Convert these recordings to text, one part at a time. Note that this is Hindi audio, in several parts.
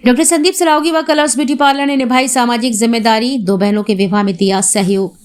डॉक्टर संदीप सरावगी व कलर्स ब्यूटी पार्लर ने निभाई सामाजिक जिम्मेदारी, दो बहनों के विवाह में दिया सहयोग।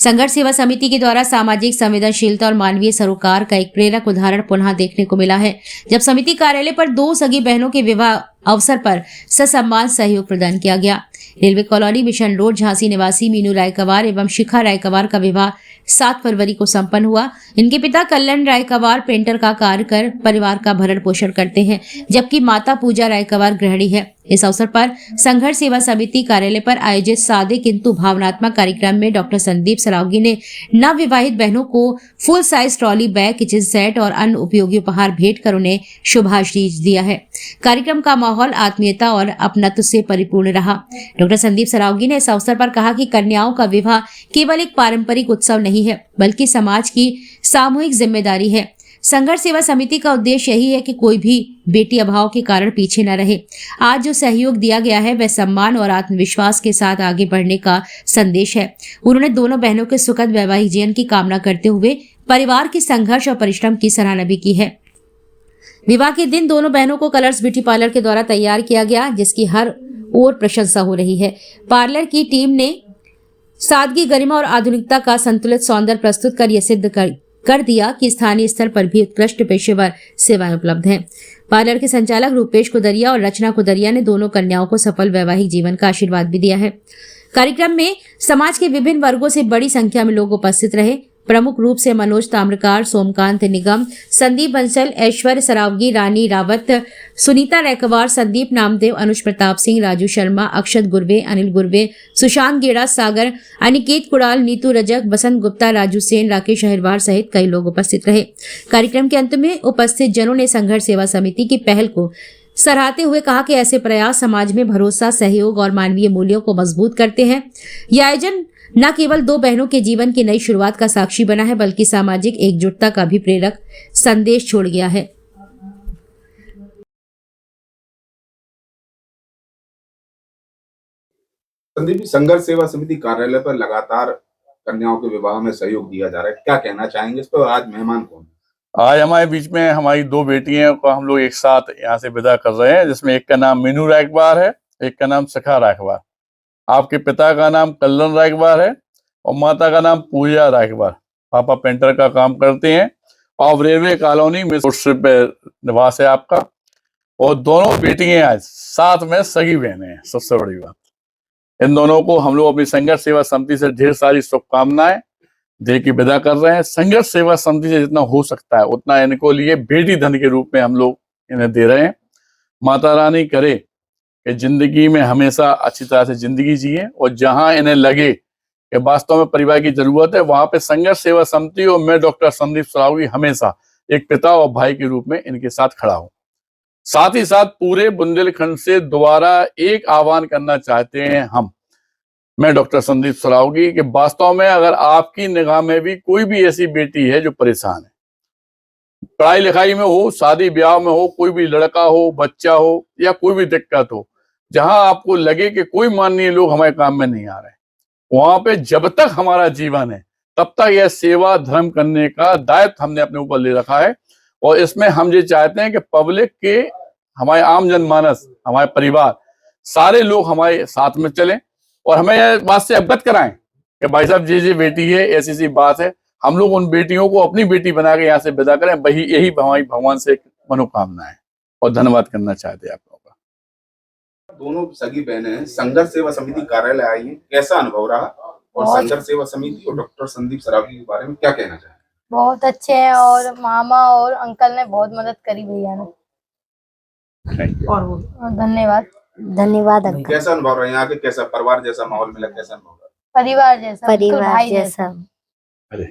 संघर्ष सेवा समिति के द्वारा सामाजिक संवेदनशीलता और मानवीय सरोकार का एक प्रेरक उदाहरण पुनः देखने को मिला है, जब समिति कार्यालय पर दो सगी बहनों के विवाह अवसर पर ससम्मान सहयोग प्रदान किया गया। Railway colony mission road Jhansi निवासी मीनू रायकवार एवं शिखा रायकवार का विवाह 7 फरवरी को संपन्न हुआ। इनके पिता कल्याण रायकवार पेंटर का कार्य कर परिवार का भरण पोषण करते हैं, जबकि माता पूजा रायकवार गृहिणी है। इस अवसर पर संघर्ष सेवा समिति कार्यालय पर आयोजित सादे किंतु भावनात्मक कार्यक्रम में डॉक्टर संदीप सरावगी ने नवविवाहित बहनों को full size trolley bag, kitchen set और अन्य उपयोगी उपहार भेंट कर उन्हें शुभाशीष दिया है। कार्यक्रम का माहौल आत्मीयता और अपनत्व से परिपूर्ण रहा। डॉक्टर संदीप सरावगी ने इस अवसर पर कहा कि कन्याओं का विवाह केवल एक पारंपरिक उत्सव नहीं है, बल्कि समाज की सामूहिक जिम्मेदारी है। संघर्ष सेवा समिति का उद्देश्य यही है कि कोई भी बेटी अभाव के कारण पीछे न रहे। आज जो सहयोग दिया गया है वह सम्मान और आत्मविश्वास के साथ आगे बढ़ने का संदेश है। उन्होंने दोनों बहनों के सुखद वैवाहिक जीवन की कामना करते हुए परिवार के संघर्ष और परिश्रम की सराहना भी की है। विवाह के दिन दोनों बहनों को कलर्स ब्यूटी पार्लर के द्वारा तैयार किया गया, जिसकी हर ओर प्रशंसा हो रही है। पार्लर की टीम ने सादगी, गरिमा और आधुनिकता का संतुलित सौंदर्य प्रस्तुत कर यह सिद्ध कर दिया कि स्थानीय स्तर पर भी उत्कृष्ट पेशेवर सेवाएं उपलब्ध हैं। पार्लर के संचालक रूपेश कुदरिया और रचना कुदरिया ने दोनों कन्याओं को सफल वैवाहिक जीवन का आशीर्वाद भी दिया है। कार्यक्रम में समाज के विभिन्न वर्गों से बड़ी संख्या में लोग उपस्थित रहे। प्रमुख रूप से मनोज ताम्रकार, सोमकांत निगम, संदीप बंसल, ऐश्वर्य सरावगी, रानी रावत, सुनीता रायकवार, संदीप नामदेव, अनुज प्रताप सिंह, राजू शर्मा, अक्षत गुरवे, अनिल गुरवे, सुशांत गेड़ा, सागर, अनिकेत कुड़ाल, नीतू रजक, बसंत गुप्ता, राजू सेन, राकेश अहिरवार सहित कई लोग उपस्थित रहे। कार्यक्रम के अंत में उपस्थित जनों ने संघर्ष सेवा समिति की पहल को सराहते हुए कहा कि ऐसे प्रयास समाज में भरोसा, सहयोग और मानवीय मूल्यों को मजबूत करते हैं। यह आयोजन न केवल दो बहनों के जीवन की नई शुरुआत का साक्षी बना है, बल्कि सामाजिक एकजुटता का भी प्रेरक संदेश छोड़ गया है। संदीप जी, संघर्ष सेवा समिति कार्यालय पर लगातार कन्याओं के विवाह में सहयोग दिया जा रहा है, क्या कहना चाहेंगे इस पर? आज मेहमान कौन? आज हमारे बीच में हमारी दो बेटियां को हम लोग एक साथ यहाँ से विदा कर रहे हैं, जिसमें एक का नाम मीनू रायकवार है, एक का नाम शिखा रायकवार। आपके पिता का नाम कल्याण रायकवार है और माता का नाम पूजा रायकवार। पापा पेंटर का काम करते हैं और रेलवे कॉलोनी में निवास है आपका। और दोनों बेटियां आज साथ में सगी बहनें हैं। सबसे बड़ी बात, इन दोनों को हम लोग अपनी संघर्ष सेवा समिति से ढेर सारी शुभकामनाएं दे के विदा कर रहे हैं। संघर्ष सेवा समिति से जितना हो सकता है उतना इनको लिए बेटी धन के रूप में हम लोग इन्हें दे रहे हैं। माता रानी करे कि जिंदगी में हमेशा अच्छी तरह से जिंदगी जिए और जहां इन्हें लगे कि वास्तव में परिवार की जरूरत है, वहां पे संघर्ष सेवा समिति और मैं डॉक्टर संदीप सरावगी हमेशा एक पिता और भाई के रूप में इनके साथ खड़ा हूं। साथ ही साथ पूरे बुंदेलखंड से दोबारा एक आह्वान करना चाहते हैं मैं डॉक्टर संदीप सरावगी कि वास्तव में अगर आपकी निगाह में भी कोई भी ऐसी बेटी है जो परेशान है, पढ़ाई लिखाई में हो, शादी ब्याह में हो, कोई भी लड़का हो, बच्चा हो या कोई भी दिक्कत हो, जहां आपको लगे कि कोई माननीय लोग हमारे काम में नहीं आ रहे, वहां पे जब तक हमारा जीवन है तब तक यह सेवा धर्म करने का दायित्व हमने अपने ऊपर ले रखा है। और इसमें हम ये चाहते हैं कि पब्लिक के, हमारे आम जनमानस, हमारे परिवार, सारे लोग हमारे साथ में चलें और हमें यह बात से अवगत कराएं कि भाई साहब जी बेटी है, ऐसी सी बात है। हम लोग उन बेटियों को अपनी बेटी बना के यहाँ से विदा करें, वही यही हमारी भगवान से मनोकामना है। और धन्यवाद करना चाहते हैं आप लोगों का। दोनों सगी बहनें संघर्ष सेवा समिति कार्यालय आई है, कैसा अनुभव रहा? और संघर्ष सेवा समिति और डॉक्टर संदीप सरावगी के बारे में क्या कहना चाहेंगे? बहुत अच्छे हैं और मामा और अंकल ने बहुत मदद करी भैया ने। और धन्यवाद अंकल। कैसा अनुभव रहा यहाँ के? कैसा परिवार जैसा माहौल मिला? कैसा अनुभव रहा? परिवार जैसा, परिवार जैसा। अरे